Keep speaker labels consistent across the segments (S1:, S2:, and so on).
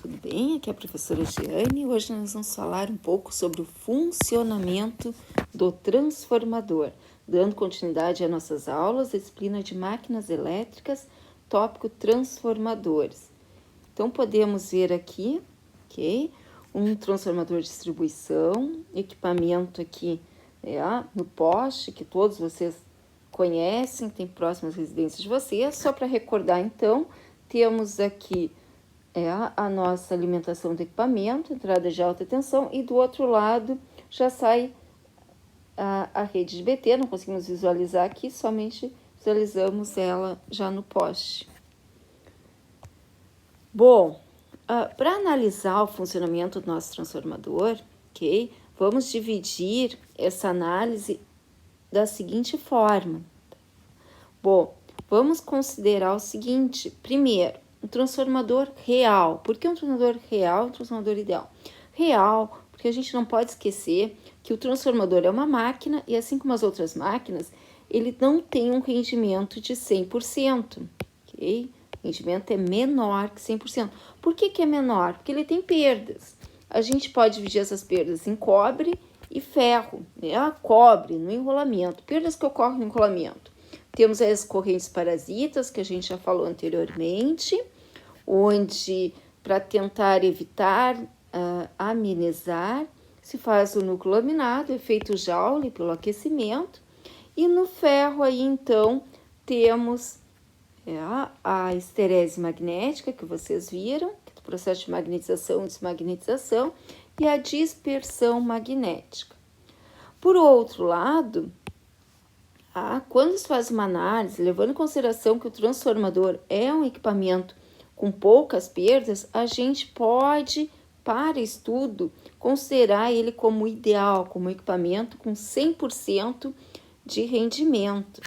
S1: tudo bem? Aqui é a professora Giane e hoje nós vamos falar um pouco sobre o funcionamento do transformador, dando continuidade às nossas aulas, disciplina de máquinas elétricas, tópico transformadores. Então, podemos ver aqui, ok? Um transformador de distribuição, equipamento aqui no poste, que todos vocês conhecem, tem próximas residências de vocês. Só para recordar, então, temos aqui a nossa alimentação do equipamento, entrada de alta tensão, e do outro lado já sai a rede de BT, não conseguimos visualizar aqui, somente visualizamos ela já no poste. Bom, para analisar o funcionamento do nosso transformador, ok? Vamos dividir essa análise da seguinte forma. Bom, vamos considerar o seguinte, primeiro, um transformador real. Por que um transformador real e um transformador ideal? Real, porque a gente não pode esquecer que o transformador é uma máquina e assim como as outras máquinas, ele não tem um rendimento de 100%, ok? O rendimento é menor que 100%. Por que é menor? Porque ele tem perdas. A gente pode dividir essas perdas em cobre e ferro, cobre no enrolamento, perdas que ocorrem no enrolamento. Temos as correntes parasitas, que a gente já falou anteriormente, onde, para tentar evitar amenizar, se faz o núcleo laminado, efeito Joule pelo aquecimento, e no ferro aí, então, temos a esterese magnética, que vocês viram, que é o processo de magnetização e desmagnetização, e a dispersão magnética. Por outro lado, quando se faz uma análise, levando em consideração que o transformador é um equipamento com poucas perdas, a gente pode, para estudo, considerar ele como ideal, como equipamento com 100% de rendimento.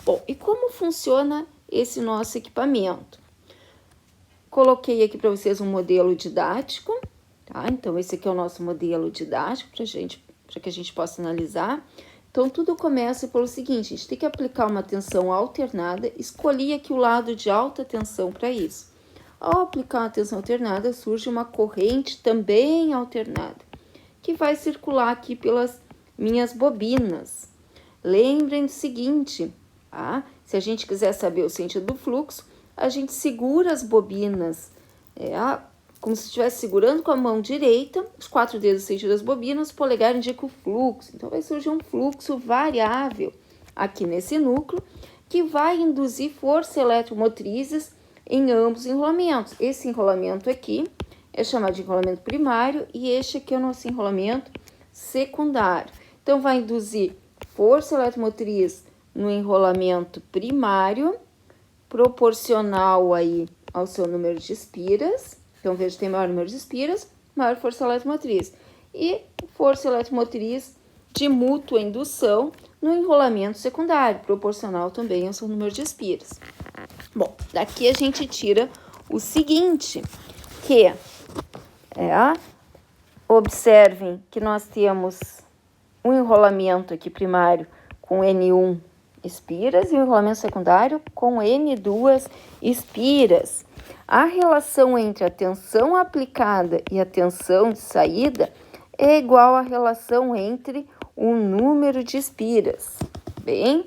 S1: Bom, e como funciona esse nosso equipamento? Coloquei aqui para vocês um modelo didático, tá? Então, esse aqui é o nosso modelo didático para que a gente possa analisar. Então, tudo começa pelo seguinte, a gente tem que aplicar uma tensão alternada, escolhi aqui o lado de alta tensão para isso. Ao aplicar uma tensão alternada, surge uma corrente também alternada, que vai circular aqui pelas minhas bobinas. Lembrem do seguinte, se a gente quiser saber o sentido do fluxo, a gente segura as bobinas, como se estivesse segurando com a mão direita, os 4 dedos no sentido das bobinas, o polegar indica o fluxo. Então, vai surgir um fluxo variável aqui nesse núcleo, que vai induzir forças eletromotrizes em ambos os enrolamentos. Esse enrolamento aqui é chamado de enrolamento primário e este aqui é o nosso enrolamento secundário. Então, vai induzir força eletromotriz no enrolamento primário, proporcional aí ao seu número de espiras. Então, veja, tem maior número de espiras, maior força eletromotriz. E força eletromotriz de mútua indução no enrolamento secundário, proporcional também ao seu número de espiras. Bom, daqui a gente tira o seguinte, que observem que nós temos um enrolamento aqui primário com N1 espiras e um enrolamento secundário com N2 espiras. A relação entre a tensão aplicada e a tensão de saída é igual à relação entre o número de espiras. Bem,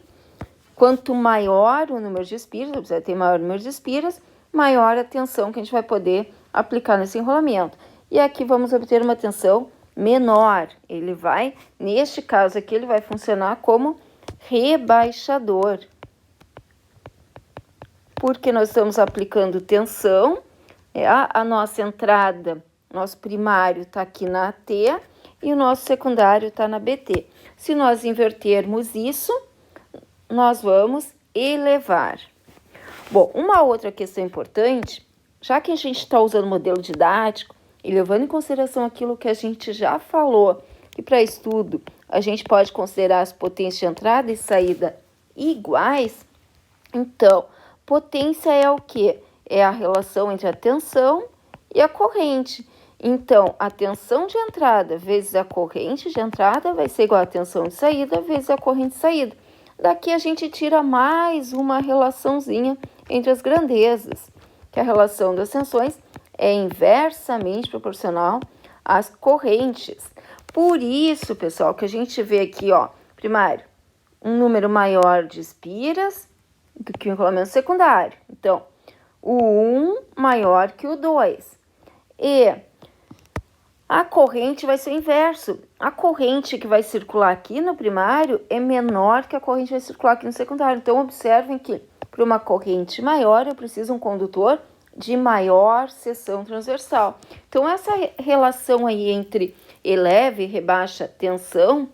S1: quanto maior o número de espiras, você tem maior número de espiras, maior a tensão que a gente vai poder aplicar nesse enrolamento. E aqui vamos obter uma tensão menor. Ele vai, neste caso aqui, ele vai funcionar como rebaixador, porque nós estamos aplicando tensão, a nossa entrada, nosso primário está aqui na AT e o nosso secundário está na BT. Se nós invertermos isso, nós vamos elevar. Bom, uma outra questão importante, já que a gente está usando modelo didático e levando em consideração aquilo que a gente já falou, que para estudo a gente pode considerar as potências de entrada e saída iguais, então, potência é o quê? É a relação entre a tensão e a corrente. Então, a tensão de entrada vezes a corrente de entrada vai ser igual a tensão de saída vezes a corrente de saída. Daqui a gente tira mais uma relaçãozinha entre as grandezas, que a relação das tensões é inversamente proporcional às correntes. Por isso, pessoal, que a gente vê aqui, ó, primário, um número maior de espiras do que o enrolamento secundário. Então, o 1 maior que o 2. E a corrente vai ser o inverso. A corrente que vai circular aqui no primário é menor que a corrente que vai circular aqui no secundário. Então, observem que para uma corrente maior, eu preciso de um condutor de maior seção transversal. Então, essa relação aí entre eleva e rebaixa tensão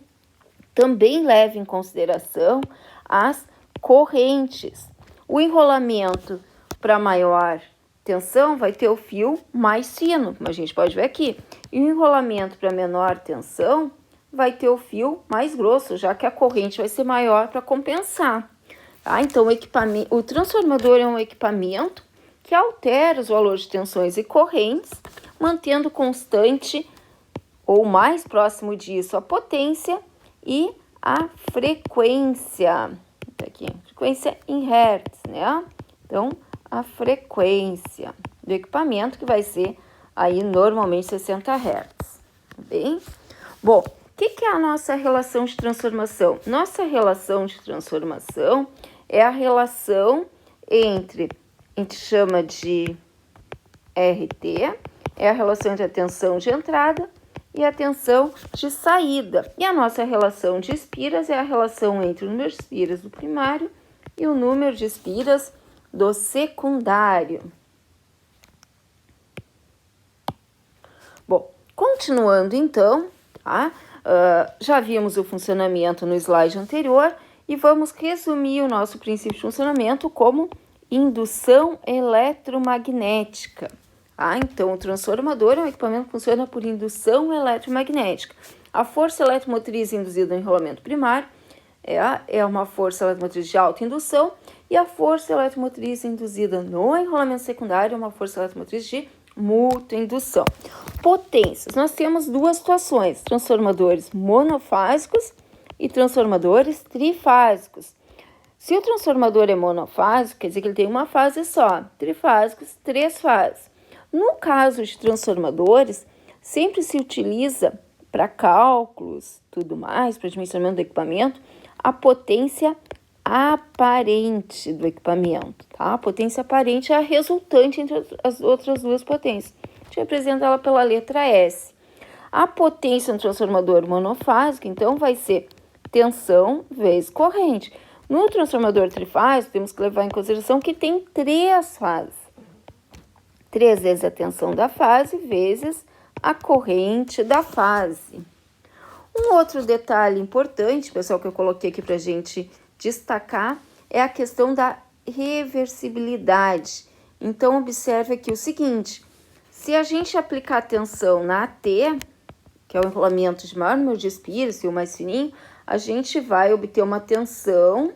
S1: também leva em consideração as correntes. O enrolamento para maior tensão vai ter o fio mais fino, como a gente pode ver aqui. E o enrolamento para menor tensão vai ter o fio mais grosso, já que a corrente vai ser maior para compensar. Tá? Então, o transformador é um equipamento que altera os valores de tensões e correntes, mantendo constante ou mais próximo disso a potência e a frequência. Aqui, frequência em hertz, né? Então, a frequência do equipamento, que vai ser aí normalmente 60 Hz. Bem? Bom, o que é a nossa relação de transformação? Nossa relação de transformação é a relação entre, a gente chama de RT, é a relação entre a tensão de entrada e a tensão de saída. E a nossa relação de espiras é a relação entre o número de espiras do primário e o número de espiras do secundário. Bom, continuando então, tá? Já vimos o funcionamento no slide anterior e vamos resumir o nosso princípio de funcionamento como indução eletromagnética. Então, o transformador é um equipamento que funciona por indução eletromagnética. A força eletromotriz induzida no enrolamento primário é uma força eletromotriz de alta indução e a força eletromotriz induzida no enrolamento secundário é uma força eletromotriz de mútua indução. Potências. Nós temos duas situações, transformadores monofásicos e transformadores trifásicos. Se o transformador é monofásico, quer dizer que ele tem uma fase só. Trifásicos, 3 fases. No caso de transformadores, sempre se utiliza para cálculos, tudo mais, para dimensionamento do equipamento, a potência aparente do equipamento, tá? A potência aparente é a resultante entre as outras duas potências. A gente representa ela pela letra S. A potência no transformador monofásico, então, vai ser tensão vezes corrente. No transformador trifásico, temos que levar em consideração que tem 3 fases. 3 vezes a tensão da fase vezes a corrente da fase. Um outro detalhe importante, pessoal, que eu coloquei aqui para a gente destacar, é a questão da reversibilidade. Então, observe aqui o seguinte, se a gente aplicar tensão na AT, que é o enrolamento de maior número de espiras, e o mais fininho, a gente vai obter uma tensão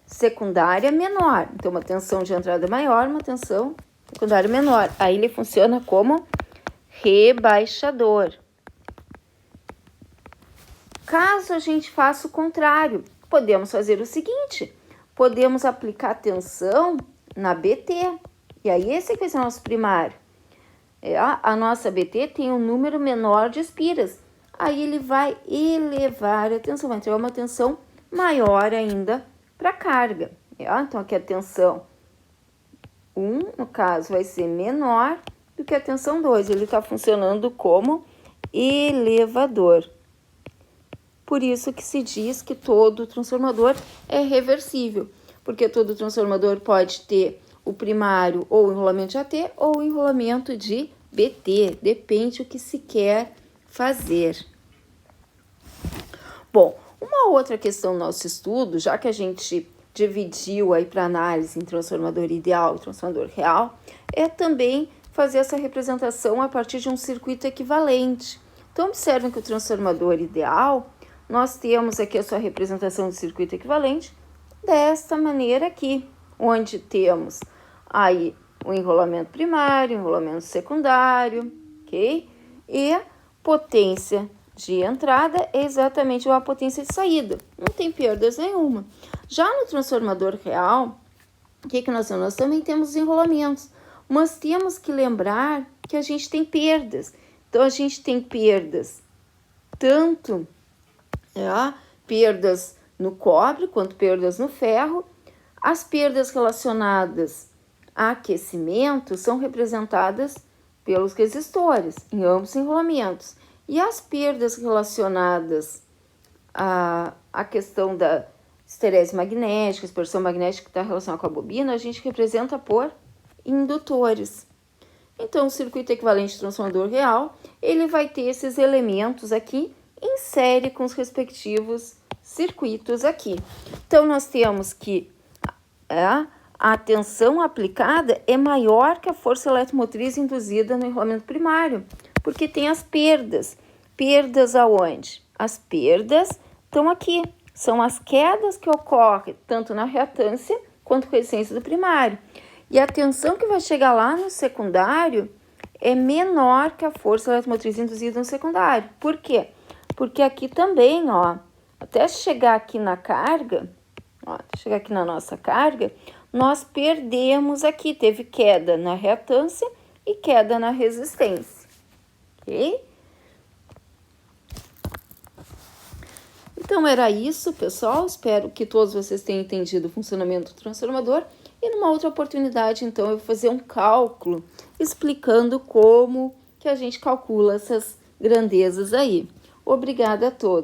S1: secundária menor. Então, uma tensão de entrada maior, uma tensão secundária menor. Aí ele funciona como rebaixador. Caso a gente faça o contrário, podemos fazer o seguinte, podemos aplicar tensão na BT. E aí esse aqui vai ser o nosso primário. A nossa BT tem um número menor de espiras. Aí ele vai elevar a tensão, vai ter uma tensão maior ainda para a carga. Então, aqui a tensão 1, no caso, vai ser menor do que a tensão 2. Ele está funcionando como elevador. Por isso que se diz que todo transformador é reversível, porque todo transformador pode ter o primário ou o enrolamento de AT ou o enrolamento de BT, depende do que se quer fazer. Bom, uma outra questão no nosso estudo, já que a gente dividiu aí para análise em transformador ideal e transformador real, é também fazer essa representação a partir de um circuito equivalente. Então, observem que o transformador ideal, nós temos aqui a sua representação de circuito equivalente desta maneira aqui, onde temos aí o enrolamento primário, o enrolamento secundário, ok? E potência de entrada é exatamente a potência de saída, não tem perdas nenhuma. Já no transformador real, o que nós temos? Nós também temos enrolamentos. Mas temos que lembrar que a gente tem perdas. Então, a gente tem perdas, tanto perdas no cobre quanto perdas no ferro. As perdas relacionadas a aquecimento são representadas pelos resistores em ambos os enrolamentos. E as perdas relacionadas à questão da esterese magnética, dispersão magnética que está relacionada com a bobina, a gente representa por indutores. Então, o circuito equivalente transformador real, ele vai ter esses elementos aqui em série com os respectivos circuitos aqui. Então, nós temos que a tensão aplicada é maior que a força eletromotriz induzida no enrolamento primário, porque tem as perdas. Perdas aonde? As perdas estão aqui. São as quedas que ocorrem tanto na reatância quanto com a resistência do primário. E a tensão que vai chegar lá no secundário é menor que a força eletromotriz induzida no secundário. Por quê? Porque aqui também, até chegar aqui na carga, até chegar aqui na nossa carga, nós perdemos aqui, teve queda na reatância e queda na resistência, ok? Então, era isso, pessoal. Espero que todos vocês tenham entendido o funcionamento do transformador. E numa outra oportunidade, então, eu vou fazer um cálculo explicando como que a gente calcula essas grandezas aí. Obrigada a todos.